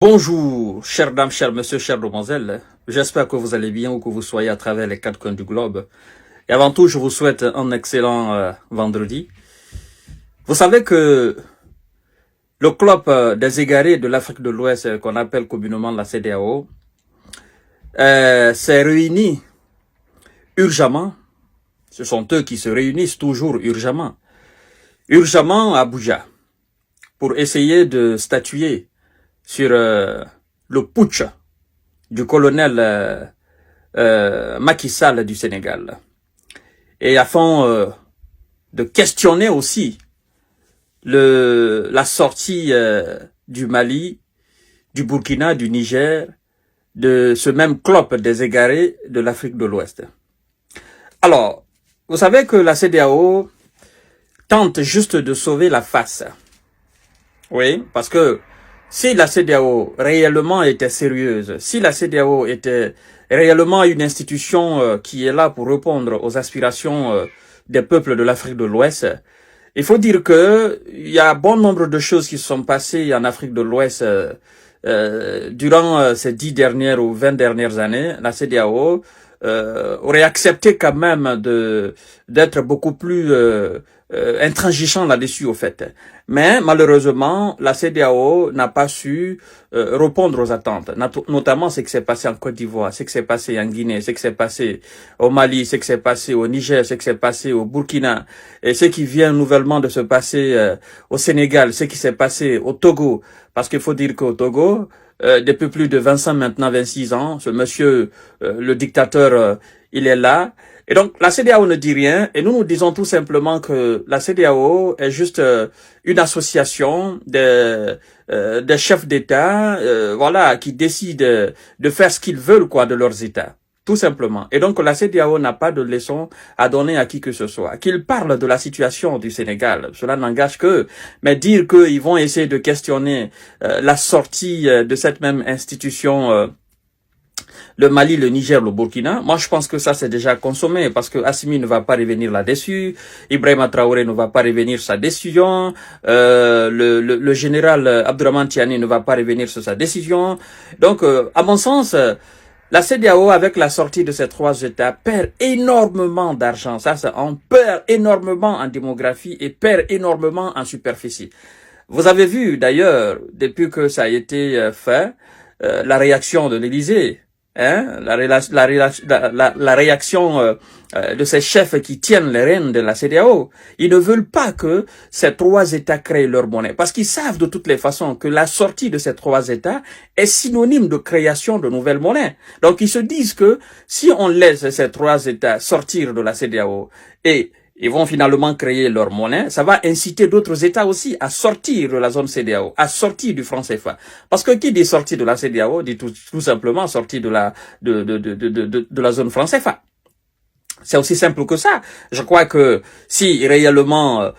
Bonjour, chères dames, chers messieurs, chères demoiselles. J'espère que vous allez bien où que vous soyez à travers les quatre coins du globe. Et avant tout, je vous souhaite un excellent vendredi. Vous savez que le club des égarés de l'Afrique de l'Ouest, qu'on appelle communément la CEDEAO, s'est réuni urgemment. Ce sont eux qui se réunissent toujours urgemment à Abuja, pour essayer de statuer sur le putsch du colonel Macky Sall du Sénégal. Et afin de questionner aussi la sortie du Mali, du Burkina, du Niger, de ce même club des égarés de l'Afrique de l'Ouest. Alors, vous savez que la CEDEAO tente juste de sauver la face. Oui, parce que si la CEDEAO réellement était sérieuse, si la CEDEAO était réellement une institution qui est là pour répondre aux aspirations des peuples de l'Afrique de l'Ouest, il faut dire que il y a bon nombre de choses qui se sont passées en Afrique de l'Ouest durant ces 10 dernières ou 20 dernières années. La CEDEAO aurait accepté quand même d'être beaucoup plus intransigeant là-dessus au fait. Mais malheureusement, la CEDEAO n'a pas su répondre aux attentes, notamment ce qui s'est passé en Côte d'Ivoire, ce qui s'est passé en Guinée, ce qui s'est passé au Mali, ce qui s'est passé au Niger, ce qui s'est passé au Burkina, et ce qui vient nouvellement de se passer au Sénégal, ce qui s'est passé au Togo, parce qu'il faut dire qu'au Togo, depuis plus de 25 maintenant, 26 ans, ce monsieur, le dictateur, il est là. Et donc, la CEDEAO ne dit rien, et nous disons tout simplement que la CEDEAO est juste une association de chefs d'État, voilà, qui décident de faire ce qu'ils veulent, quoi, de leurs États. Tout simplement. Et donc, la CEDEAO n'a pas de leçon à donner à qui que ce soit. Qu'ils parlent de la situation du Sénégal, cela n'engage qu'eux. Mais dire qu'ils vont essayer de questionner la sortie de cette même institution, le Mali, le Niger, le Burkina, moi je pense que ça c'est déjà consommé parce que Assimi ne va pas revenir là-dessus, Ibrahima Traoré ne va pas revenir sur sa décision, le général Abdourahmane Tiani ne va pas revenir sur sa décision. Donc, à mon sens, la CEDEAO, avec la sortie de ces trois États, perd énormément d'argent. Ça, on perd énormément en démographie et perd énormément en superficie. Vous avez vu d'ailleurs, depuis que ça a été fait, la réaction de l'Élysée. Hein, la réaction de ces chefs qui tiennent les rênes de la CEDEAO. Ils ne veulent pas que ces trois États créent leur monnaie. Parce qu'ils savent de toutes les façons que la sortie de ces trois États est synonyme de création de nouvelles monnaies. Donc ils se disent que si on laisse ces trois États sortir de la CEDEAO et ils vont finalement créer leur monnaie, ça va inciter d'autres États aussi à sortir de la zone CEDEAO, à sortir du franc CFA. Parce que qui dit sortir de la CEDEAO dit tout simplement sortir de la zone franc CFA. C'est aussi simple que ça. Je crois que si réellement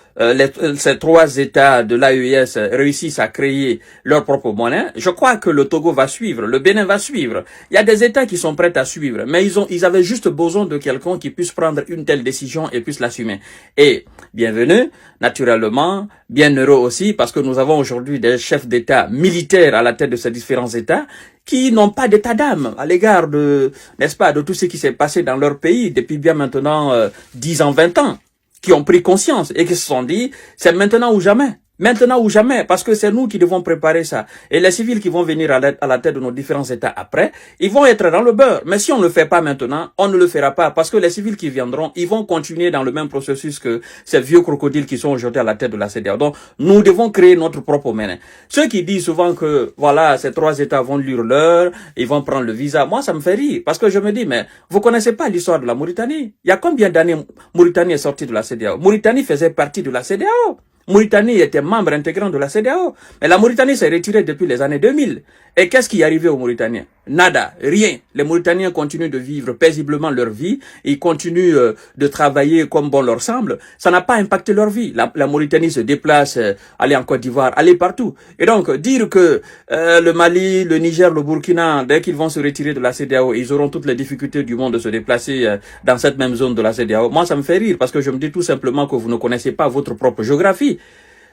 ces trois États de l'AES réussissent à créer leur propre monnaie, je crois que le Togo va suivre, le Bénin va suivre. Il y a des États qui sont prêts à suivre, mais ils avaient juste besoin de quelqu'un qui puisse prendre une telle décision et puisse l'assumer. Et bienvenue, naturellement, bien heureux aussi, parce que nous avons aujourd'hui des chefs d'État militaires à la tête de ces différents États qui n'ont pas d'état d'âme à l'égard de, n'est-ce pas, de tout ce qui s'est passé dans leur pays depuis bien maintenant 10 ans, 20 ans, qui ont pris conscience et qui se sont dit, c'est maintenant ou jamais. Maintenant ou jamais, parce que c'est nous qui devons préparer ça. Et les civils qui vont venir à la tête de nos différents États après, ils vont être dans le beurre. Mais si on ne le fait pas maintenant, on ne le fera pas. Parce que les civils qui viendront, ils vont continuer dans le même processus que ces vieux crocodiles qui sont aujourd'hui à la tête de la CEDEAO. Donc, nous devons créer notre propre monnaie. Ceux qui disent souvent que, voilà, ces trois États vont lire l'heure, ils vont prendre le visa. Moi, ça me fait rire. Parce que je me dis, mais vous connaissez pas l'histoire de la Mauritanie. Il y a combien d'années Mauritanie est sortie de la CEDEAO? Mauritanie faisait partie de la CEDEAO. Mauritanie était membre intégrant de la CEDEAO. Mais la Mauritanie s'est retirée depuis les années 2000. Et qu'est-ce qui est arrivé aux Mauritaniens? Nada, rien. Les Mauritaniens continuent de vivre paisiblement leur vie. Ils continuent de travailler comme bon leur semble. Ça n'a pas impacté leur vie. La Mauritanie se déplace, aller en Côte d'Ivoire, aller partout. Et donc, dire que le Mali, le Niger, le Burkina, dès qu'ils vont se retirer de la CEDEAO, ils auront toutes les difficultés du monde de se déplacer dans cette même zone de la CEDEAO. Moi, ça me fait rire parce que je me dis tout simplement que vous ne connaissez pas votre propre géographie.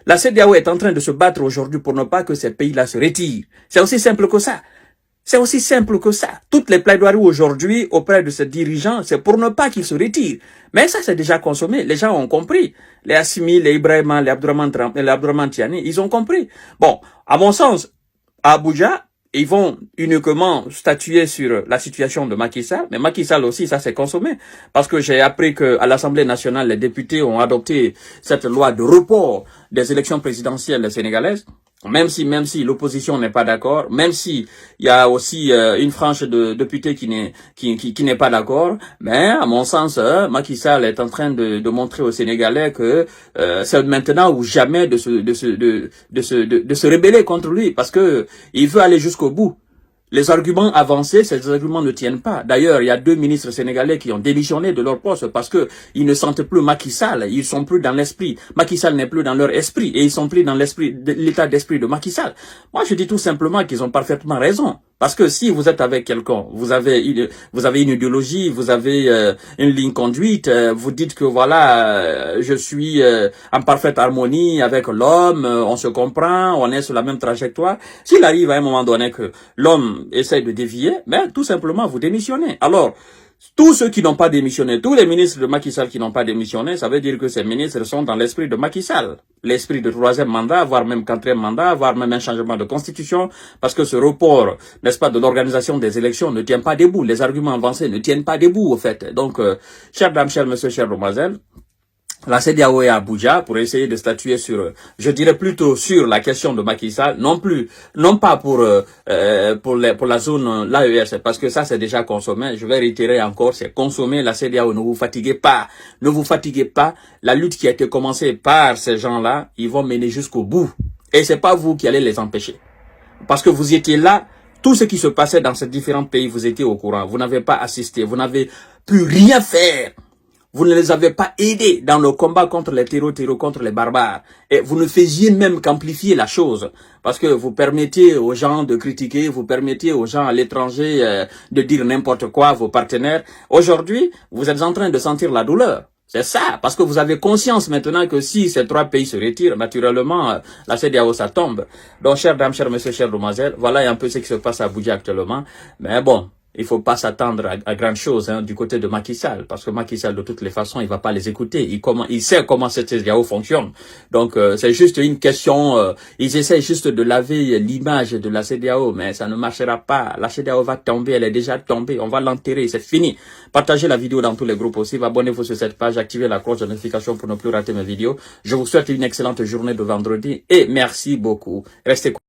La CEDEAO est en train de se battre aujourd'hui pour ne pas que ces pays-là se retirent. C'est aussi simple que ça. C'est aussi simple que ça. Toutes les plaidoiries aujourd'hui auprès de ces dirigeants, c'est pour ne pas qu'ils se retirent. Mais ça, c'est déjà consommé. Les gens ont compris. Les Assimi, les Ibrahima, les Abdourahmane Tiani, ils ont compris. Bon, à mon sens, à Abuja, ils vont uniquement statuer sur la situation de Macky Sall, mais Macky Sall aussi, ça s'est consommé. Parce que j'ai appris qu'à l'Assemblée nationale, les députés ont adopté cette loi de report des élections présidentielles sénégalaises. Même si l'opposition n'est pas d'accord, même si il y a aussi une frange de députés qui n'est pas d'accord, mais à mon sens, Macky Sall est en train de montrer aux Sénégalais que c'est maintenant ou jamais de se rebeller contre lui, parce que il veut aller jusqu'au bout. Les arguments avancés, ces arguments ne tiennent pas. D'ailleurs, il y a 2 ministres sénégalais qui ont démissionné de leur poste parce que ils ne sentent plus Macky Sall, ils sont plus dans l'esprit. Macky Sall n'est plus dans leur esprit et ils sont plus dans l'état d'esprit de Macky Sall. Moi, je dis tout simplement qu'ils ont parfaitement raison. Parce que si vous êtes avec quelqu'un, vous avez une idéologie, vous avez une ligne conduite, vous dites que voilà, je suis en parfaite harmonie avec l'homme, on se comprend, on est sur la même trajectoire. S'il arrive à un moment donné que l'homme essaie de dévier, ben tout simplement vous démissionnez. Alors, tous ceux qui n'ont pas démissionné, tous les ministres de Macky Sall qui n'ont pas démissionné, ça veut dire que ces ministres sont dans l'esprit de Macky Sall. L'esprit de 3e mandat, voire même 4e mandat, voire même un changement de constitution, parce que ce report, n'est-ce pas, de l'organisation des élections ne tient pas debout. Les arguments avancés ne tiennent pas debout, au fait. Donc, chers dames, chers messieurs, chers demoiselles, la CEDEAO est à Abuja pour essayer de statuer sur, je dirais plutôt sur la question de Macky Sall, non pas pour la zone l'AES, parce que ça c'est déjà consommé. Je vais réitérer encore, c'est consommé. La CEDEAO, ne vous fatiguez pas, La lutte qui a été commencée par ces gens-là, ils vont mener jusqu'au bout. Et c'est pas vous qui allez les empêcher, parce que vous étiez là. Tout ce qui se passait dans ces différents pays, vous étiez au courant. Vous n'avez pas assisté, vous n'avez pu rien faire. Vous ne les avez pas aidés dans le combat contre les terreaux, contre les barbares. Et vous ne faisiez même qu'amplifier la chose. Parce que vous permettiez aux gens de critiquer, vous permettiez aux gens à l'étranger de dire n'importe quoi, vos partenaires. Aujourd'hui, vous êtes en train de sentir la douleur. C'est ça, parce que vous avez conscience maintenant que si ces 3 pays se retirent, naturellement, la CEDEAO, ça tombe. Donc, chères dames, chers messieurs, chères demoiselles, voilà un peu ce qui se passe à Abuja actuellement. Mais bon, il faut pas s'attendre à grandes choses du côté de Macky Sall, parce que Macky Sall, de toutes les façons, il va pas les écouter. Il sait comment cette CEDEAO fonctionne. Donc, c'est juste une question, ils essaient juste de laver l'image de la CEDEAO, mais ça ne marchera pas. La CEDEAO va tomber, elle est déjà tombée, on va l'enterrer, c'est fini. Partagez la vidéo dans tous les groupes aussi, abonnez-vous sur cette page, activez la cloche de notification pour ne plus rater mes vidéos. Je vous souhaite une excellente journée de vendredi et merci beaucoup. Restez